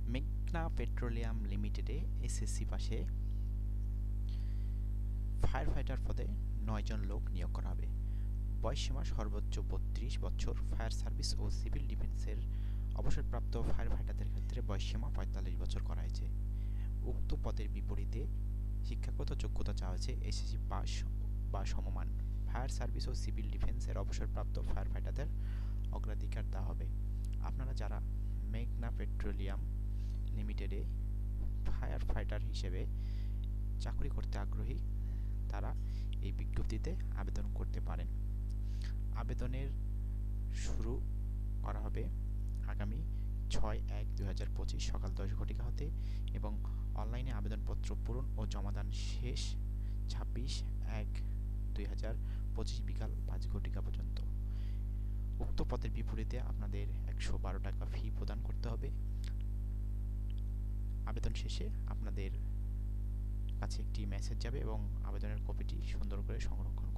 মেঘনা পেট্রোলিয়াম লিমিটেডে এসএসসি পাশে ফায়ার ফাইটার পদে ৯ জন লোক নিয়োগ করা হবে। বয়সসীমা সর্বোচ্চ ৩২ বছর। ফায়ার সার্ভিস ও সিভিল ডিফেন্সের অবসরপ্রাপ্ত ফায়ার ফাইটারদের ক্ষেত্রে বয়সসীমা ৪৫ বছর করা হয়েছে। উক্ত পদের বিপরীতে শিক্ষাগত যোগ্যতা চাওয়া হয়েছে এসএসসি পাস বা সমমান। ফায়ার সার্ভিস ও সিভিল ডিফেন্সের অবসরপ্রাপ্ত ফায়ার ফাইটারদের অগ্রাধিকার দেওয়া হবে। আপনারা যারা মেঘনা পেট্রোলিয়াম লিমিটেডে ফায়ার ফাইটার হিসেবে চাকরি করতে আগ্রহী তারা এই বিজ্ঞপ্তিতে আবেদন করতে পারেন। আবেদনের শুরু করা হবে আগামী ৬/১/২০২৫ সকাল ১০ হতে এবং অনলাইনে আবেদনপত্র পূরণ ও জমাদান শেষ ২৬/১/২০২৫ বিকাল ৫ পর্যন্ত। উক্ত পদের বিপরীতে আপনাদের ১১২ টাকা ফি প্রদান করতে হবে। আবেদন শেষে আপনাদের কাছে একটি মেসেজ যাবে এবং আবেদনের কপিটি সুন্দর করে সংরক্ষণ